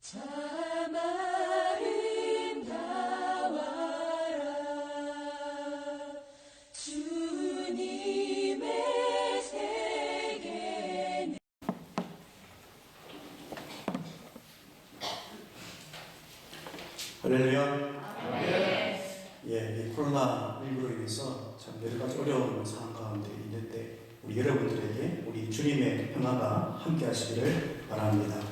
참 아름다워라 주님의 세계는. 할렐루야. 이 코로나19로 인해서 참 여러 가지 어려운 상황 가운데 있는데 우리 여러분들에게 우리 주님의 평화가 함께 하시기를 바랍니다.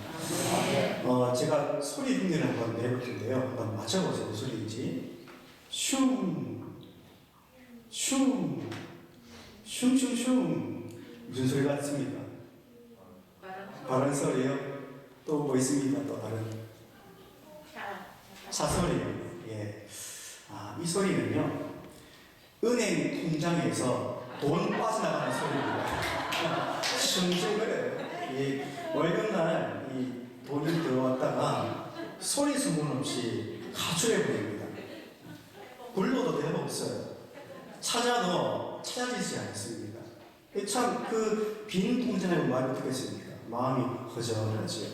제가 소리 흉내를 한번 내볼 텐데요. 한번 맞춰보세요. 무슨 소리인지. 슝, 슝, 슝슝슝. 무슨 소리 같습니까? 바람 소리요. 또 뭐 있습니까? 또 다른 차소리요. 예. 이 소리는요, 은행 통장에서 돈 빠져나가는 소리입니다. 슝슝거려요. 월급날 이 돈이 들어왔다가 소리 소문 없이 가출해버립니다. 불러도 대없어요. 찾아도 찾아지지 않습니다. 참 그 빈 통장이라고 말 어떻겠습니까? 마음이 허전하지요.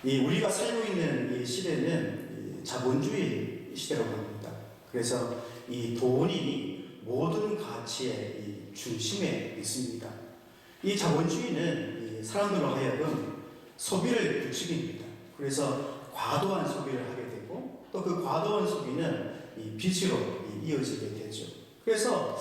우리가 살고 있는 이 시대는 자본주의 시대라고 합니다. 그래서 이 돈이 모든 가치의 이 중심에 있습니다. 이 자본주의는 이 사람들로 하여금 소비를 부추깁니다. 그래서 과도한 소비를 하게 되고 또 그 과도한 소비는 이 빚으로 이어지게 되죠. 그래서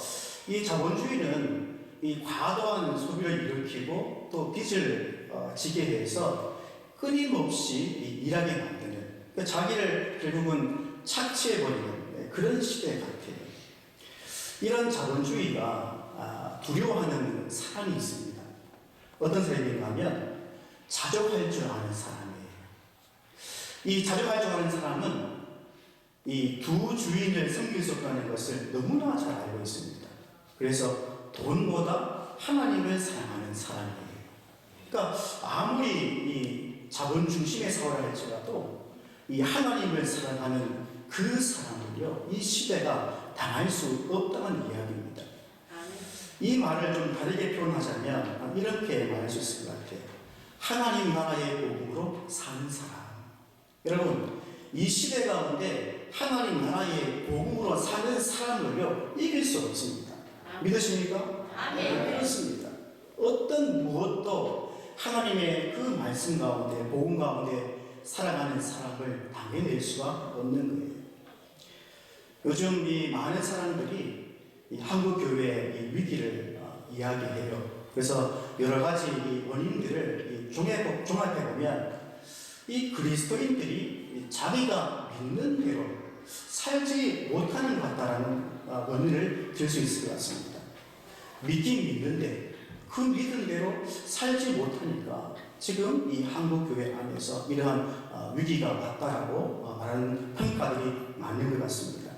이 자본주의는 이 과도한 소비를 일으키고 또 빚을 지게 해서 끊임없이 일하게 만드는, 그러니까 자기를 결국은 착취해버리는 그런 시대 같아요. 이런 자본주의가 두려워하는 사람이 있습니다. 어떤 사람인가 하면 자족할 줄 아는 사람이에요. 이 자족할 줄 아는 사람은 이 두 주인을 섬길 수 없다는 것을 너무나 잘 알고 있습니다. 그래서 돈보다 하나님을 사랑하는 사람이에요. 그러니까 아무리 이 자본 중심의 사회를 할지라도 이 하나님을 사랑하는 그 사람을요, 이 시대가 당할 수 없다는 이야기입니다. 이 말을 좀 다르게 표현하자면 이렇게 말할 수 있을 것 같아요. 하나님 나라의 복음으로 사는 사람. 여러분, 이 시대 가운데 하나님 나라의 복음으로 사는 사람을요, 이길 수 없습니다. 믿으십니까? 아멘. 그렇습니다. 어떤 무엇도 하나님의 그 말씀 가운데, 복음 가운데 살아가는 사람을 당해낼 수가 없는 거예요. 요즘 이 많은 사람들이 이 한국 교회의 이 위기를 이야기해요. 그래서 여러 가지 이 원인들을 종합해 보면 이 그리스도인들이 자기가 믿는 대로 살지 못하는 것 같다라는 원인을 들 수 있을 것 같습니다. 믿긴 믿는데 그 믿은 대로 살지 못하니까 지금 이 한국교회 안에서 이러한 위기가 왔다라고 말하는 평가들이 많은 것 같습니다.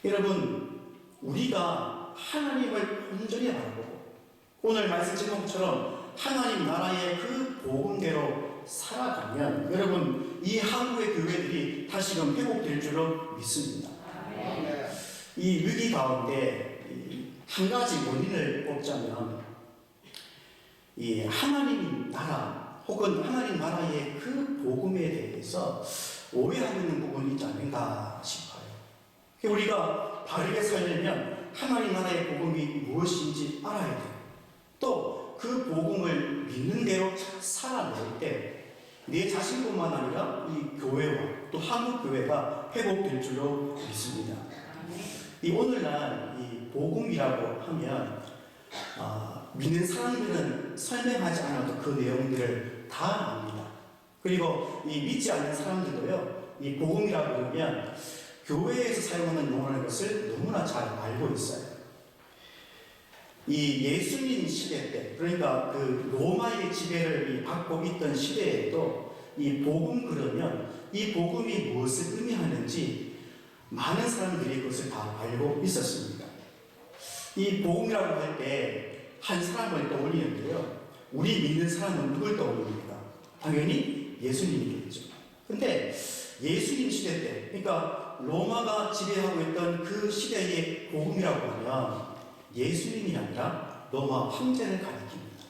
여러분, 우리가 하나님을 온전히 바라보고 오늘 말씀 제목처럼 하나님 나라의 그 복음대로 살아가면 여러분, 이 한국의 교회들이 다시금 회복될 줄로 믿습니다. 이 위기 가운데 한 가지 원인을 뽑자면 이 하나님 나라 혹은 하나님 나라의 그 복음에 대해서 오해하고 있는 부분이 있지 않는가 싶어요. 우리가 바르게 살려면 하나님 나라의 복음이 무엇인지 알아야 돼요. 또 그 복음을 믿는 대로 살아낼 때 내 자신뿐만 아니라 이 교회와 또 한국 교회가 회복될 줄로 믿습니다. 이 오늘날 이 복음이라고 하면 믿는 사람들은 설명하지 않아도 그 내용들을 다 압니다. 그리고 이 믿지 않는 사람들도요, 이 복음이라고 그러면 교회에서 사용하는 용어라는 것을 너무나 잘 알고 있어요. 이 예수님 시대 때, 그러니까 그 로마의 지배를 받고 있던 시대에도 이 복음 그러면 이 복음이 무엇을 의미하는지 많은 사람들이 그것을 다 알고 있었습니다. 이 복음이라고 할 때 한 사람을 떠올리는데요. 우리 믿는 사람은 누굴 떠올립니까? 당연히 예수님이겠죠. 근데 예수님 시대 때, 그러니까 로마가 지배하고 있던 그 시대의 복음이라고 하면 예수님이 아니라 로마 황제를 가리킵니다.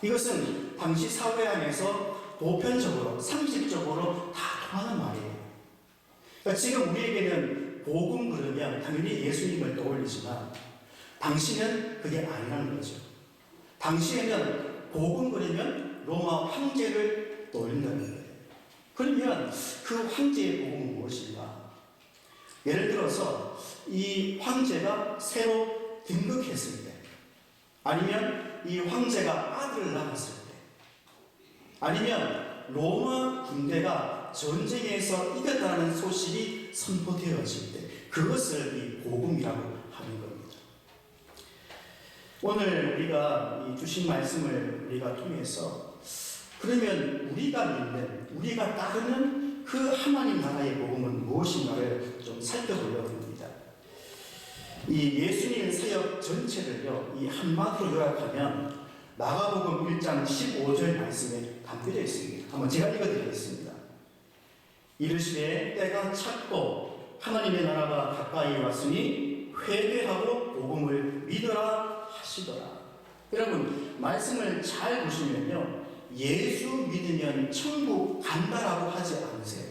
이것은 당시 사회 안에서 보편적으로 상식적으로 다 통하는 말이에요. 그러니까 지금 우리에게는 복음 그러면 당연히 예수님을 떠올리지만 당시는 그게 아니라는 거죠. 당시에는 복음 그러면 로마 황제를 떠올린다는 거예요. 그러면 그 황제의 복음은 무엇인가? 예를 들어서 이 황제가 새로 등극했을 때, 아니면 이 황제가 아들을 낳았을 때, 아니면 로마 군대가 전쟁에서 이겼다는 소식이 선포되어질 때, 그것을 이 복음이라고 하는 겁니다. 오늘 우리가 이 주신 말씀을 우리가 통해서 그러면 우리가 믿는, 우리가 따르는 그 하나님 나라의 복음은 무엇인가를 좀 살펴보려고 합니다. 이 예수님 사역 전체를요, 이 한마디로 요약하면 마가복음 1장 15절 말씀에 담겨져 있습니다. 한번 제가 읽어드리겠습니다. 이르시되 때가 찼고 하나님의 나라가 가까이 왔으니 회개하고 복음을 믿으라 하시더라. 여러분 말씀을 잘 보시면요, 예수 믿으면 천국 간다라고 하지 않으세요.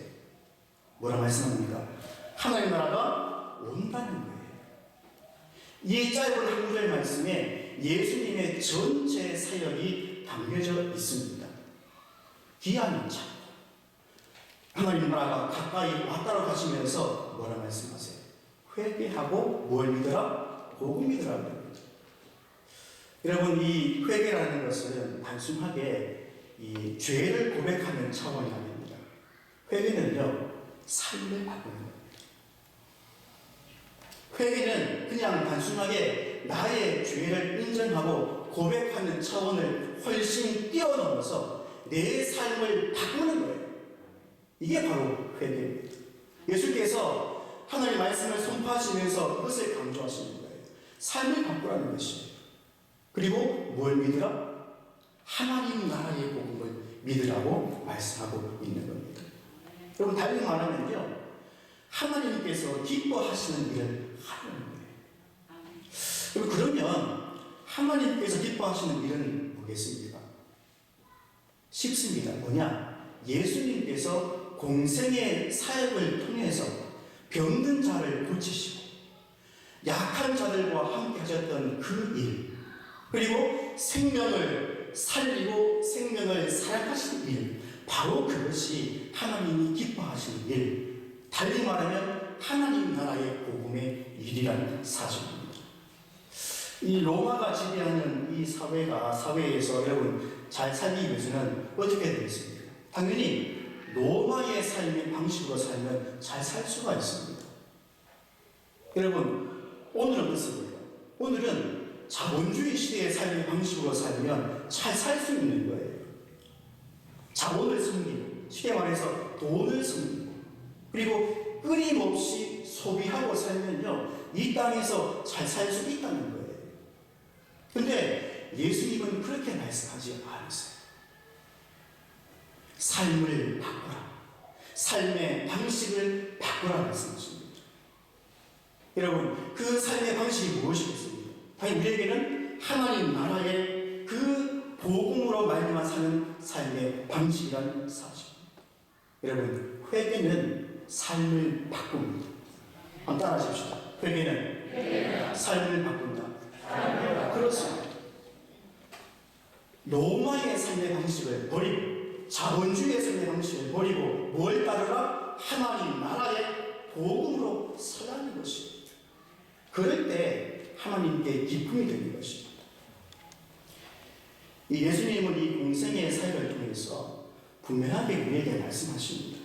뭐라 말씀합니까? 하나님 나라가 온다는 거예요. 이 짧은 한 구절 말씀에 예수님의 전체 사역이 담겨져 있습니다. 귀한 자, 하나님 나라가 가까이 왔다고 하시면서 뭐라 말씀하세요? 회개하고 뭘 믿어라? 복음 믿으라고 합니다. 여러분 이 회개라는 것은 단순하게 이 죄를 고백하는 차원이 아닙니다. 회개는요, 삶을 바꾸는 겁니다. 회개는 그냥 단순하게 나의 죄를 인정하고 고백하는 차원을 훨씬 뛰어넘어서 내 삶을 바꾸는 거예요. 이게 바로 회개입니다. 예수께서 하나님의 말씀을 선포하시면서 그것을 강조하시는 거예요. 삶을 바꾸라는 것이에요. 그리고 뭘 믿으라? 하나님 나라의 복음을 믿으라고 말씀하고 있는 겁니다. 여러분 달리 말하면요, 하나님께서 기뻐하시는 일을 하는 거예요. 그러면 하나님께서 기뻐하시는 일은 뭐겠습니까? 쉽습니다. 뭐냐? 예수님께서 공생의 사역을 통해서 병든 자를 고치시고 약한 자들과 함께 하셨던 그 일, 그리고 생명을 살리고 생명을 사랑하시는 일, 바로 그것이 하나님이 기뻐하시는 일, 달리 말하면 하나님 나라의 복음의 일이라는 사실입니다. 이 로마가 지배하는 이 사회에서 여러분 잘 살기 위해서는 어떻게 되겠습니까? 당연히 로마의 삶의 방식으로 살면 잘 살 수가 있습니다. 여러분 오늘은 어떻습니까? 오늘은 자본주의 시대의 삶의 방식으로 살면 잘 살 수 있는 거예요. 자본을 섬기고, 쉽게 말해서 돈을 섬기고, 그리고 끊임없이 소비하고 살면요, 이 땅에서 잘 살 수 있다는 거예요. 근데 예수님은 그렇게 말씀하지 않으세요. 삶을 바꾸라. 삶의 방식을 바꾸라 말씀하십니다. 여러분, 그 삶의 방식이 무엇이겠습니까? 당연히 우리에게는 하나님 나라의 그 복음으로 말미암아 사는 삶의 방식이라는 사실입니다. 여러분, 회개는 삶을 바꿉니다. 한번 따라하십시오. 회개는 삶을 바꾼다. 그렇습니다. 로마의 삶의 방식을 버리고 자본주의의 삶의 방식을 버리고 뭘 따르라? 하나님 나라의 복음으로 서라는 것입니다. 그럴 때 하나님께 기쁨이 되는 것입니다. 이 예수님은 이 공생의 사역을 통해서 분명하게 우리에게 말씀하십니다.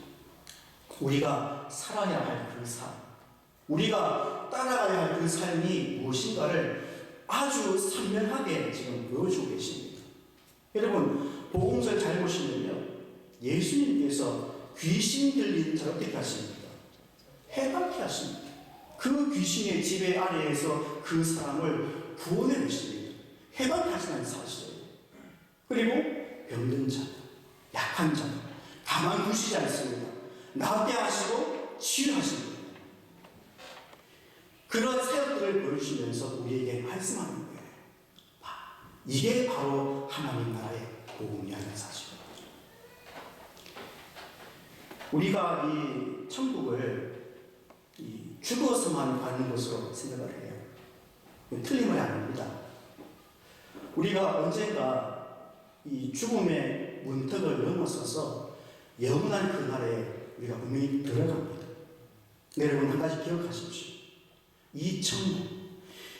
우리가 살아야 할 그 삶, 우리가 따라가야 할 그 삶이 무엇인가를 아주 선명하게 지금 보여주고 계십니다. 여러분, 복음서를 잘 보시면요, 예수님께서 귀신 들린 자를 어떻게 하십니까? 해방케 하십니다. 그 귀신의 지배 아래에서 그 사람을 구원해 주십니다. 해방케 하시는 사실이에요. 그리고 병든 자, 약한 자, 가만 두시지 않습니다. 낫게 하시고 치유하십니다. 그런 사역들을 보여주시면서 우리에게 말씀하는 거예요. 이게 바로 하나님 나라의 복음이라는 사실입니다. 우리가 이 천국을 죽어서만 가는 것으로 생각을 해요. 틀림을 아닙니다. 우리가 언젠가 이 죽음의 문턱을 넘어서서 영원한 그날에 우리가 분명히 들어갑니다. 여러분 한 가지 기억하십시오. 이 천국,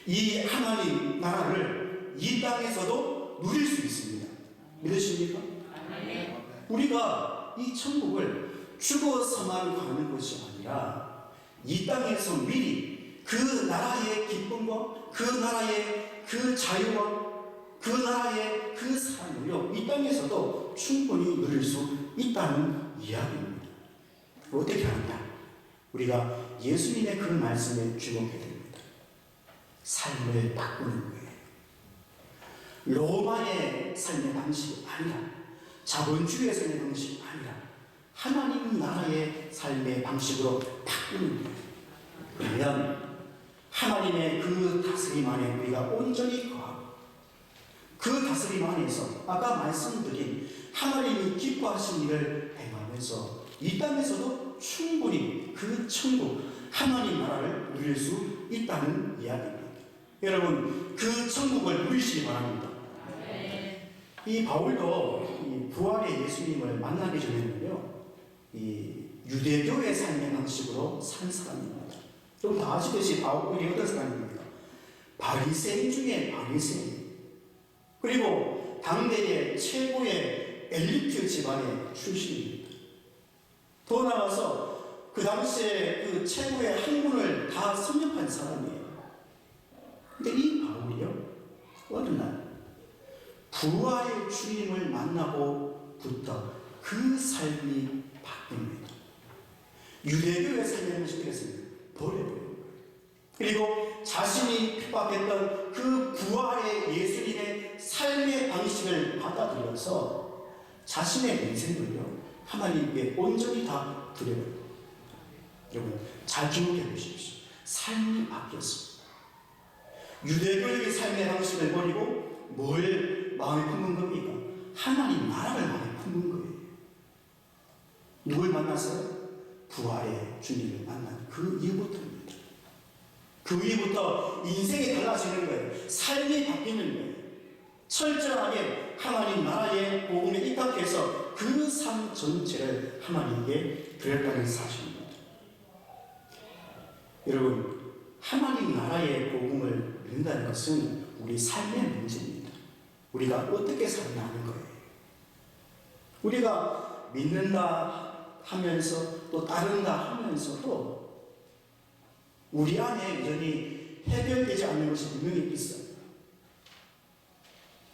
이 하나님 나라를 이 땅에서도 누릴 수 있습니다. 믿으십니까? 우리가 이 천국을 죽어서만 가는 것이 아니라 이 땅에서 미리 그 나라의 기쁨과 그 나라의 그 자유와 그 나라의 그 삶을요, 이 땅에서도 충분히 누릴 수 있다는 이야기입니다. 어떻게 하느냐? 우리가 예수님의 그 말씀에 주목해야 됩니다. 삶을 바꾸는 거예요. 로마의 삶의 방식이 아니라, 자본주의의 삶의 방식이 아니라 하나님 나라의 삶의 방식으로 바꾸는 거예요. 그러면 하나님의 그 다스림 안에 우리가 온전히 거하고, 그 다스림 안에서 아까 말씀드린 하나님이 기뻐하신 일을 행하면서 이 땅에서도 충분히 그 천국 하나님 나라를 누릴 수 있다는 이야기입니다. 여러분 그 천국을 누리시기 바랍니다. 이 바울도 이 부활의 예수님을 만나기 전에는요, 이 유대교의 삶의 방식으로 산 사람입니다. 여러분 다 아시듯이 바울이 어떤 사람입니까? 바리새인 중에 바리새인, 그리고 당대의 최고의 엘리트 집안의 출신입니다. 더 나아가서 그 당시에 그 최고의 학문을 다 섭렵한 사람이에요. 근데 이 바울이요, 어느 날 부활의 주님을 만나고부터 그 삶이 바뀝니다. 유대교의 삶의 모습을 버려버려요. 그리고 자신이 핍박했던 그 부활의 예수님의 삶의 방식을 받아들여서 자신의 인생을요, 하나님께 온전히 다 드려요. 여러분 잘 기억해 보십시오. 삶이 바뀌었습니다. 유대교의 삶의 방식을 버리고 뭘 마음에 품은 겁니까? 하나님 나라를 마음에 품은 거예요. 누굴 만났어요? 부활의 주님을 만난 그 이후부터입니다. 그 이후부터 인생이 달라지는 거예요. 삶이 바뀌는 거예요. 철저하게 하나님 나라의 복음에 입각해서 그 삶 전체를 하나님께 드렸다는 사실입니다. 여러분, 하나님 나라의 복음을 믿는다는 것은 우리 삶의 문제입니다. 우리가 어떻게 살아가는 거예요. 우리가 믿는다 하면서 또 따른다 하면서도 우리 안에 여전히 해결되지 않는 것이 분명히 있어요.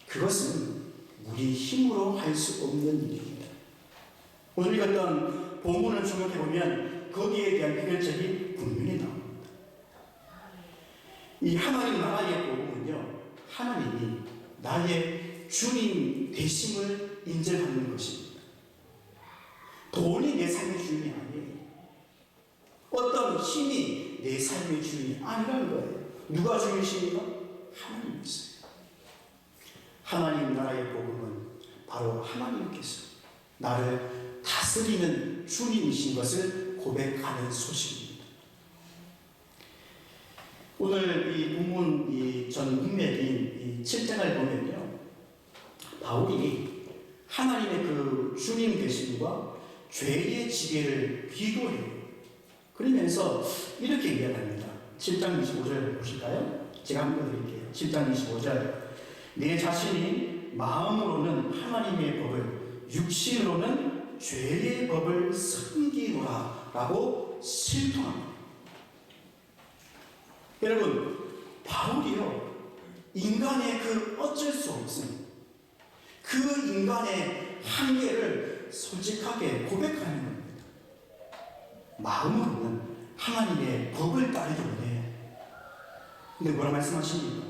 그것은 우리 힘으로 할 수 없는 일입니다. 오늘 읽었던 본문을 주목해 보면 거기에 대한 해결책이 분명히 나옵니다. 이 하나님 나라의 복음은요, 하나님이 나의 주님 되심을 인정하는 것입니다. 돈이 내 삶의 주인이 아니에요. 어떤 힘이 내 삶의 주인이 아니라는 거예요. 누가 주인이십니까? 하나님이세요. 하나님 나라의 복음은 바로 하나님께서 나를 다스리는 주님이신 것을 고백하는 소식입니다. 오늘 이 본문 이 전 문맥인 이 7장을 보면요, 바울이 하나님의 그 주님 되심과 죄의 지배를 비교해요. 그러면서 이렇게 이야기합니다. 7장 25절 보실까요? 제가 한번 드릴게요. 7장 25절. 내 자신이 마음으로는 하나님의 법을, 육신으로는 죄의 법을 섬기노라 라고 실토합니다. 여러분, 바울이요, 인간의 그 어쩔 수 없음, 그 인간의 한계를 솔직하게 고백하는 겁니다. 마음으로는 하나님의 법을 따르기 원해. 근데 뭐라 말씀하십니까?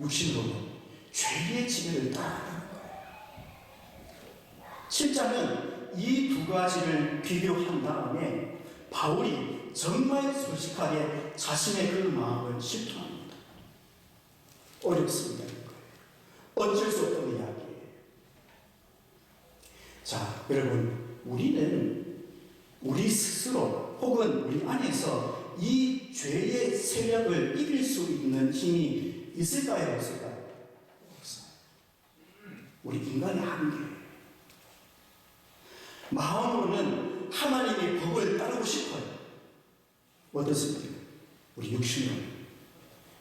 육신으로는 죄의 지배를 따라가는 거예요. 7장은 이 두 가지를 비교한 다음에 바울이 정말 솔직하게 자신의 그 마음을 실토합니다. 어렵습니다. 어쩔 수 없는 이야기예요. 자, 여러분, 우리는 우리 스스로 혹은 우리 안에서 이 죄의 세력을 이길 수 있는 힘이 있을까요? 없을까요? 없어요. 우리 인간의 한계. 마음으로는 하나님의 법을 따르고 싶어요. 어떻습니까? 우리 육신으로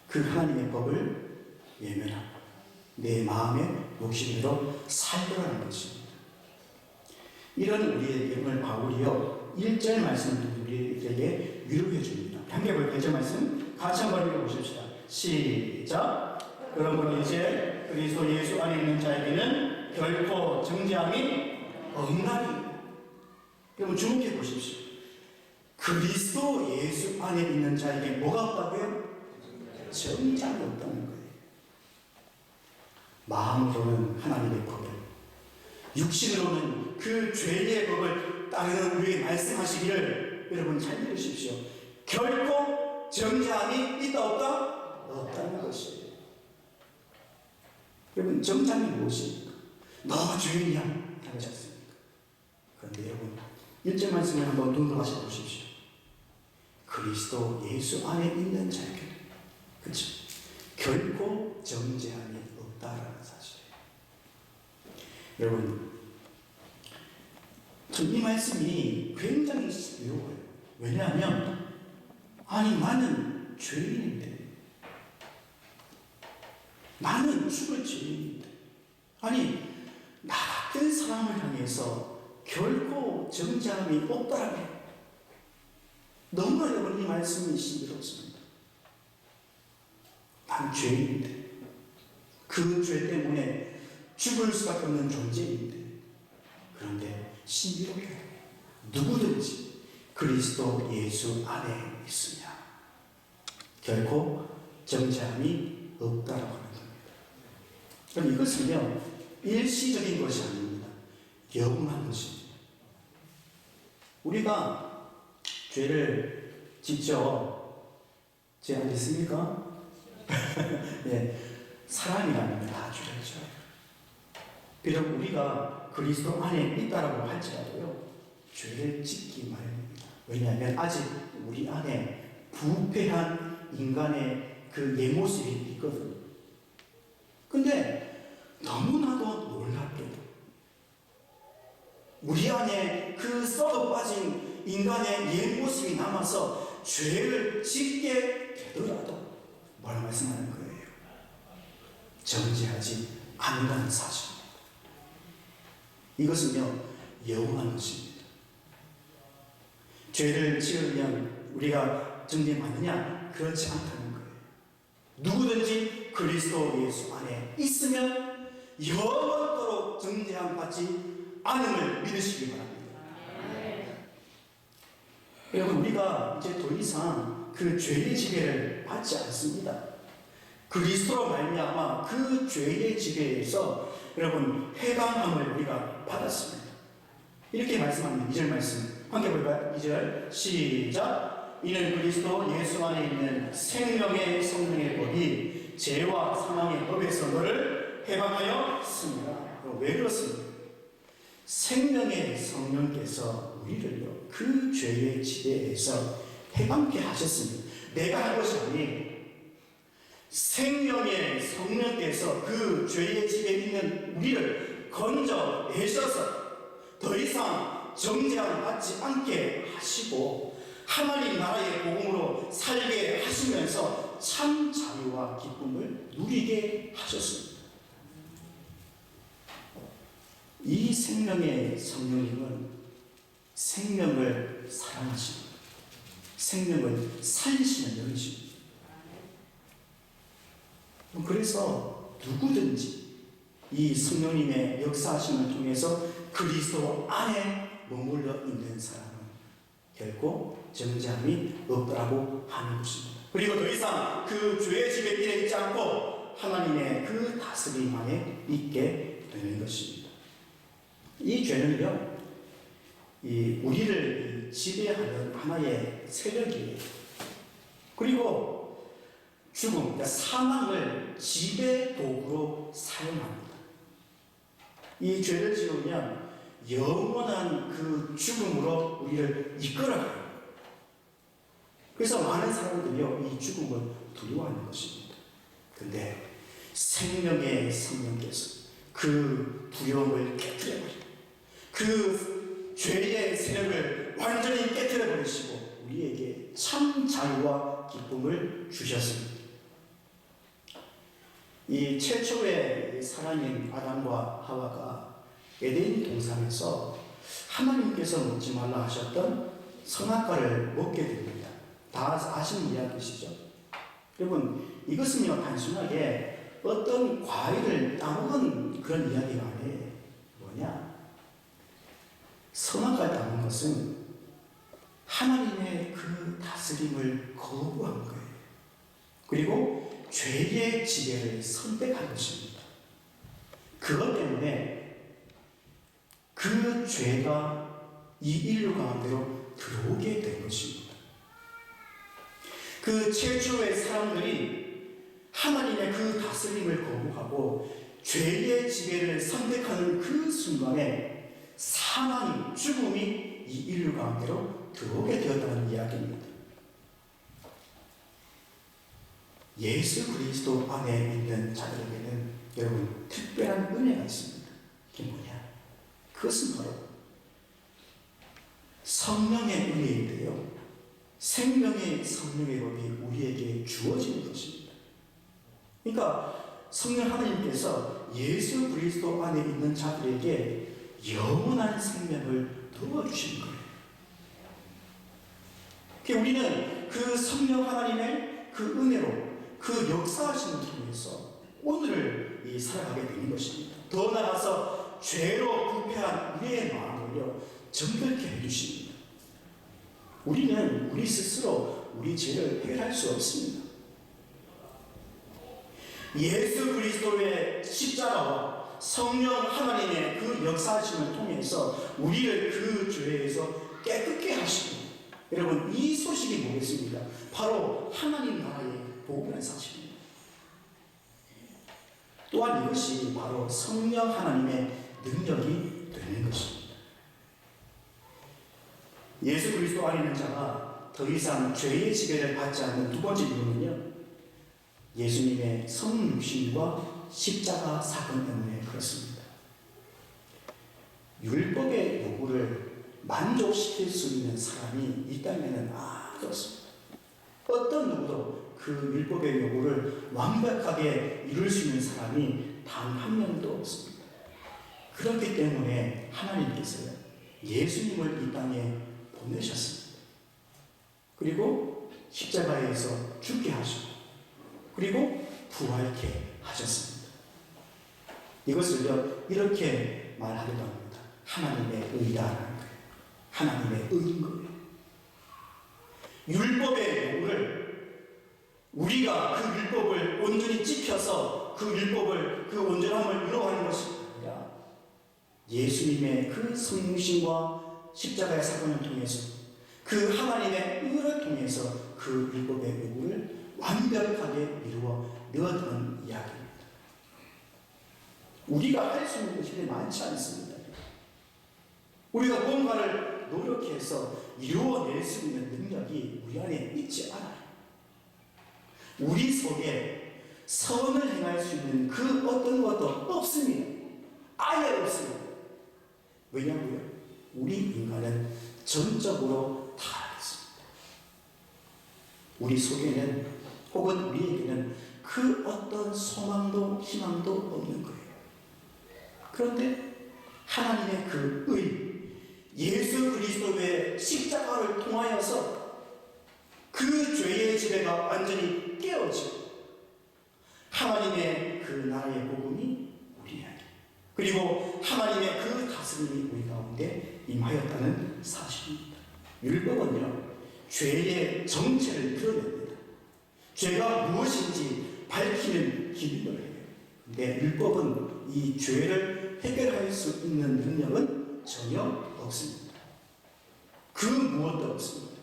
그 하나님의 법을 외면하고 내 마음의 욕심대로 살더라는 것입니다. 이런 우리에게 오늘 바울이요 1절 말씀을 우리에게 위로해 줍니다. 함께 볼까요? 1절 말씀 같이 한번 읽어보십시다. 시작. 그러므로 이제 그리스도 예수 안에 있는 자에게는 결코 정죄함이 없나니. 여러분 주목해 보십시오. 그리스도 예수 안에 있는 자에게 뭐가 없다고요? 정죄함이 없다는 거예요. 마음으로는 하나님의 법을, 육신으로는 그 죄의 법을 따르는 우리에게 말씀하시기를 여러분 잘 들으십시오. 결코 정죄함이 있다 없다? 없다는 것이에요. 여러분 정죄함이 무엇입니까? 너 죄인이야 하지 않습니까? 그런데 여러분 1절 말씀을 한번 눈으로 다시 보십시오. 그리스도 예수 안에 있는 자에게 그렇죠? 결코 정죄함이 없다라는 사실이에요. 여러분 전 이 말씀이 굉장히 어려워요. 왜냐하면 아니 나는 죄인인데, 나는 죽을 죄인인데, 아니 나 같은 사람을 향해서 결코 정죄함이 없다라며 너무나 여러분 이 말씀이 신비롭습니다. 난 죄인인데 그 죄 때문에 죽을 수밖에 없는 존재인데, 그런데 신비롭게 누구든지 그리스도 예수 안에 있으며 결코 정죄함이 없다라고 하는 겁니다. 그럼 이것은요 일시적인 것이 아닙니다. 영원한 것입니다. 우리가 죄를 직접 제안했습니까? 네, 사람이라면 다 죄를 져요. 비록 우리가 그리스도 안에 있다라고 할지라도요 죄를 짓기 마련입니다. 왜냐하면 아직 우리 안에 부패한 인간의 그 예 모습이 있거든요. 근데 너무나도 놀랍게도 우리 안에 그 썩어 빠진 인간의 예 모습이 남아서 죄를 짓게 되더라도 뭘 말씀하는 거예요? 정죄하지 않는다는 사실입니다. 이것은요 영원한 것입니다. 죄를 지으면 우리가 정죄받느냐? 그렇지 않다는 거예요. 누구든지 그리스도 예수 안에 있으면 영원토록 정죄함 받지 않음을 믿으시기 바랍니다. 여러분 우리가 이제 더 이상 그 죄의 지배를 받지 않습니다. 그리스도로 말미암아 그 죄의 지배에서 여러분 해방함을 우리가 받았습니다. 이렇게 말씀합니다. 2절 말씀 함께 볼까요? 2절 시작. 이는 그리스도 예수 안에 있는 생명의 성령의 법이 죄와 사망의 법에서 너를 해방하였습니다. 왜 그렇습니까? 생명의 성령께서 우리를요 그 죄의 지배에서 해방케 하셨습니다. 내가 한 것이 아니 생명의 성령께서 그 죄의 지배에 있는 우리를 건져내셔서 더 이상 정죄함 받지 않게 하시고 하나님 나라의 복음으로 살게 하시면서 참 자유와 기쁨을 누리게 하셨습니다. 이 생명의 성령님은 생명을 사랑하시고 생명을 살리시는 영이십니다. 그래서 누구든지 이 성령님의 역사하심을 통해서 그리스도 안에 머물러 있는 사람은 결코 정죄함이 없다고 하는 것입니다. 그리고 더 이상 그 죄의 집에 일에 있지 않고 하나님의 그 다스림 안에 있게 되는 것입니다. 이 죄는요, 우리를 지배하는 하나의 세력이에요. 그리고 죽음, 그러니까 사망을 지배 도구로 사용합니다. 이 죄를 지으면 영원한 그 죽음으로 우리를 이끌어가요. 그래서 많은 사람들이요, 이 죽음을 두려워하는 것입니다. 근데 생명의 성령께서 그 두려움을 깨뜨려버리고 그 죄의 세력을 완전히 깨뜨려버리시고 우리에게 참 자유와 기쁨을 주셨습니다. 이 최초의 사람인 아담과 하와가 에덴 동산에서 하나님께서 먹지 말라 하셨던 선악과를 먹게 됩니다. 다 아시는 이야기시죠? 여러분, 이것은요 단순하게 어떤 과일을 따먹은 그런 이야기가 아니에요. 뭐냐? 선악과를 따먹은 것은 하나님의 그 다스림을 거부한 거예요. 그리고 죄의 지배를 선택한 것입니다. 그것 때문에 그 죄가 이 인류 가운데로 들어오게 된 것입니다. 그 최초의 사람들이 하나님의 그 다스림을 거부하고 죄의 지배를 선택하는 그 순간에 사망이, 죽음이 이 인류 가운데로 들어오게 되었다는 이야기입니다. 예수 그리스도 안에 있는 자들에게는 여러분 특별한 은혜가 있습니다. 그게 뭐냐? 그것은 바로 성령의 은혜인데요, 생명의 성령의 법이 우리에게 주어지는 것입니다. 그러니까 성령 하나님께서 예수 그리스도 안에 있는 자들에게 영원한 생명을 넣어주시는 거예요. 우리는 그 성령 하나님의 그 은혜로 그 역사하심을 통해서 오늘을 살아가게 되는 것입니다. 더 나아가서 죄로 부패한 우리의 마음을요 정결케 해주십니다. 우리는 우리 스스로 우리 죄를 해결할 수 없습니다. 예수 그리스도의 십자가와 성령 하나님의 그 역사하심을 통해서 우리를 그 죄에서 깨끗게 하시고, 여러분 이 소식이 뭐겠습니까? 바로 하나님 나라의 복음의 사실입니다. 또한 이것이 바로 성령 하나님의 능력이 되는 것입니다. 예수 그리스도 안에 있는 자가 더 이상 죄의 지배를 받지 않는 두 번째 이유는요, 예수님의 성육신과 십자가 사건 때문에 그렇습니다. 율법의 요구를 만족시킬 수 있는 사람이 있다면 아무도 없습니다. 어떤 누구도 그 율법의 요구를 완벽하게 이룰 수 있는 사람이 단 한 명도 없습니다. 그렇기 때문에 하나님께서요 예수님을 이 땅에 보내셨습니다. 그리고 십자가에서 죽게 하시고, 그리고 부활케 하셨습니다. 이것을요 이렇게 말하기도 합니다. 하나님의 의다라는 거예요. 하나님의 의인 거예요. 율법의 요구를 우리가 그 율법을 온전히 지켜서 그 율법을 그 온전함을 이루어가는 것이 아니라 예수님의 그 성육신과 십자가의 사건을 통해서 그 하나님의 의를 통해서 그 율법의 요구를 완벽하게 이루어 넣었던 이야기입니다. 우리가 할 수 있는 것이 많지 않습니다. 우리가 뭔가를 노력해서 이루어낼 수 있는 능력이 우리 안에 있지 않아요. 우리 속에 선을 행할 수 있는 그 어떤 것도 없습니다. 아예 없습니다. 왜냐고요? 우리 인간은 전적으로 타락했습니다. 우리 속에는 혹은 우리에게는 그 어떤 소망도 희망도 없는 거예요. 그런데 하나님의 그 의, 예수 그리스도의 십자가를 통하여서 그 죄의 지배가 완전히 깨어지고 하나님의 그 나라의 복음이 우리에게, 그리고 하나님의 그 다스림이 우리 가운데 임하였다는 사실입니다. 율법은요 죄의 정체를 드러냅니다. 죄가 무엇인지 밝히는 기능을 해요. 근데 율법은 이 죄를 해결할 수 있는 능력은 전혀 없습니다. 그 무엇도 없습니다.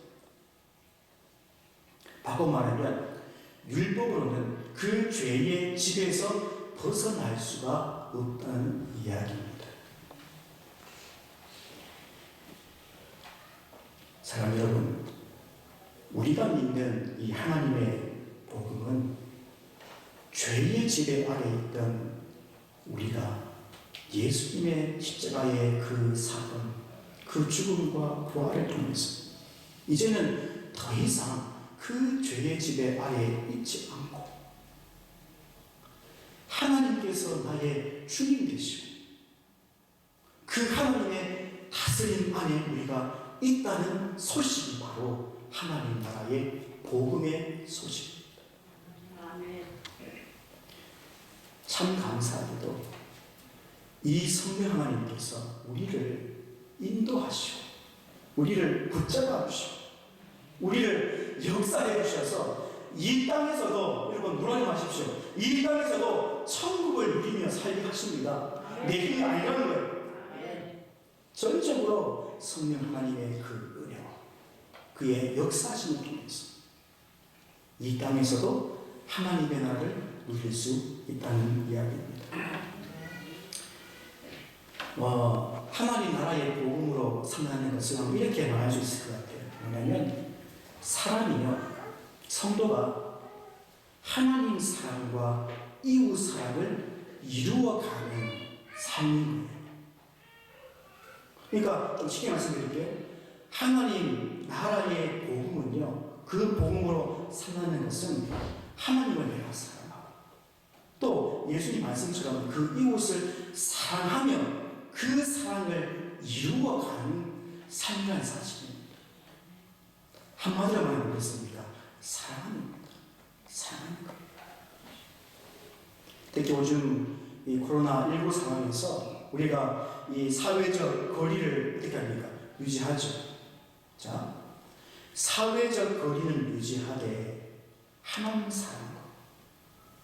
바꿔 말하면 율법으로는 그 죄의 지배에서 벗어날 수가 없다는 이야기입니다. 사랑하는 여러분, 우리가 믿는 이 하나님의 복음은 죄의 지배 아래 있던 우리가 예수님의 십자가의 그 사건, 그 죽음과 부활을 통해서 이제는 더 이상 그 죄의 지배 아래에 있지 않고 하나님께서 나의 주님 되시고 그 하나님의 다스림 안에 우리가 있다는 소식이 바로 하나님 나라의 복음의 소식입니다. 참 감사하게도 이 성령 하나님께서 우리를 인도하시고 우리를 붙잡아 주시고 우리를 역사해 주셔서 이 땅에서도, 여러분 놀라지 마십시오, 이 땅에서도 천국을 누리며 살게 하십니다. 내 힘이 아니라는 거예요. 전적으로 성령 하나님의 그 은혜와 그의 역사심을 통해서 이 땅에서도 하나님의 나라를 누릴 수 있다는 이야기입니다. 하나님 나라의 복음으로 삼는 것은 이렇게 말할 수 있을 것 같아요. 뭐냐면 사람이요, 성도가 하나님 사랑과 이웃 사랑을 이루어가는 삶인 거예요. 그러니까 좀 쉽게 말씀드릴게요. 하나님 나라의 복음은요, 그 복음으로 삼는 것은 하나님을 내가 사랑하고 또 예수님 말씀처럼 그 이웃을 사랑하며 그 사랑을 이루어가는 삶이라는 사실입니다. 한마디로 말해보겠습니다. 사랑하는 겁니다. 사랑하는 겁니다. 특히 요즘 이 코로나19 상황에서 우리가 이 사회적 거리를 어떻게 합니까? 유지하죠. 자, 사회적 거리는 유지하되 하나님 사랑과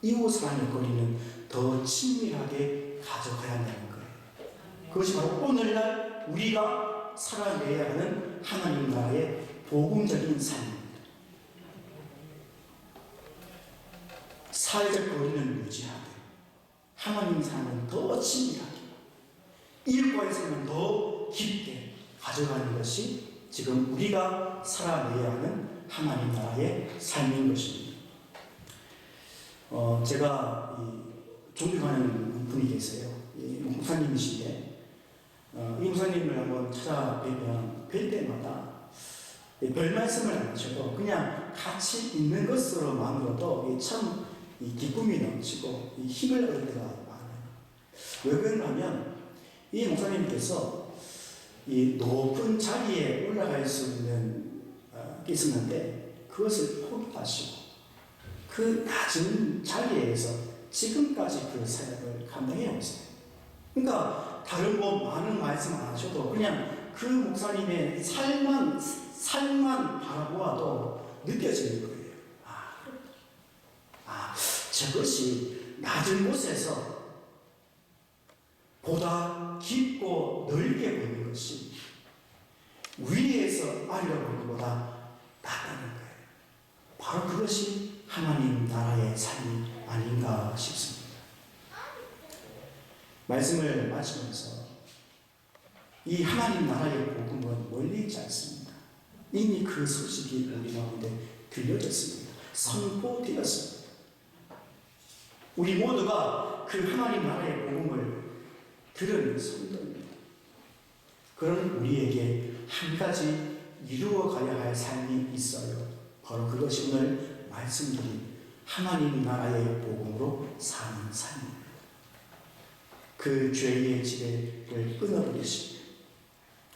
이웃 사랑의 거리는 더 친밀하게 가져가야 한다는 거예요. 그것이 바로 오늘날 우리가 살아내야 하는 하나님 나라의 복음적인 삶입니다. 사회적 거리는 유지하되 하나님 사랑은 더 친밀하게, 이웃과의 삶은 더 깊게 가져가는 것이 지금 우리가 살아내야 하는 하나님 나라의 삶인 것입니다. 제가 존경하는 분이 계세요. 목사님이신데 이 목사님을 한번 찾아뵈면 뵐 때마다 별 말씀을 안 하셔도 그냥 같이 있는 것으로만으로도 참 기쁨이 넘치고 힘을 얻을 때가 많아요. 왜 그러냐면 이 목사님께서 이 높은 자리에 올라갈 수 있는 게 있었는데 그것을 포기하시고 그 낮은 자리에서 지금까지 그 사역을 감당해 오세요. 그러니까 다른 많은 말씀 안 하셔도 그냥 그 목사님의 삶만 바라보아도 느껴지는 거예요. 저것이 낮은 곳에서 보다 깊고 넓게 보는 것이 위에서 아래로 보는 것보다 낫다는 거예요. 바로 그것이 하나님 나라의 삶이 아닌가 싶습니다. 말씀을 마치면서 이 하나님 나라의 복음은 멀리 있지 않습니다. 이미 그 소식이 우리 가운데 들려졌습니다. 선포되었습니다. 우리 모두가 그 하나님 나라의 복음을 들은 성도입니다. 그런 우리에게 한 가지 이루어가야 할 삶이 있어요. 바로 그것이 오늘 말씀드린 하나님 나라의 복음으로 사는 삶입니다. 그 죄의 지배를 끊어버리시고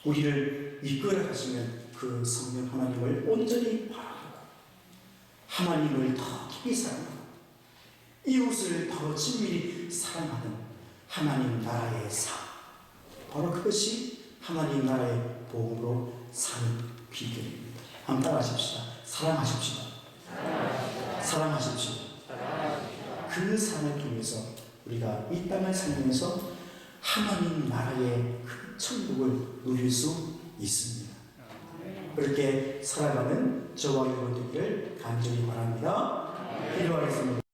우리를 이끌어 가시면 그 성령 하나님을 온전히 바라보고 하나님을 더 깊이 사랑하고 이웃을 더 친밀히 사랑하는 하나님 나라의 삶, 바로 그것이 하나님 나라의 복음으로 사는 비결입니다. 한번 따라하십시다. 사랑하십시다. 사랑하십시오. 그 삶을 통해서 우리가 이 땅을 살면서 하나님 나라의 그 천국을 누릴 수 있습니다. 그렇게 살아가는 저와 여러분 되기를 간절히 바랍니다. 기도하겠습니다.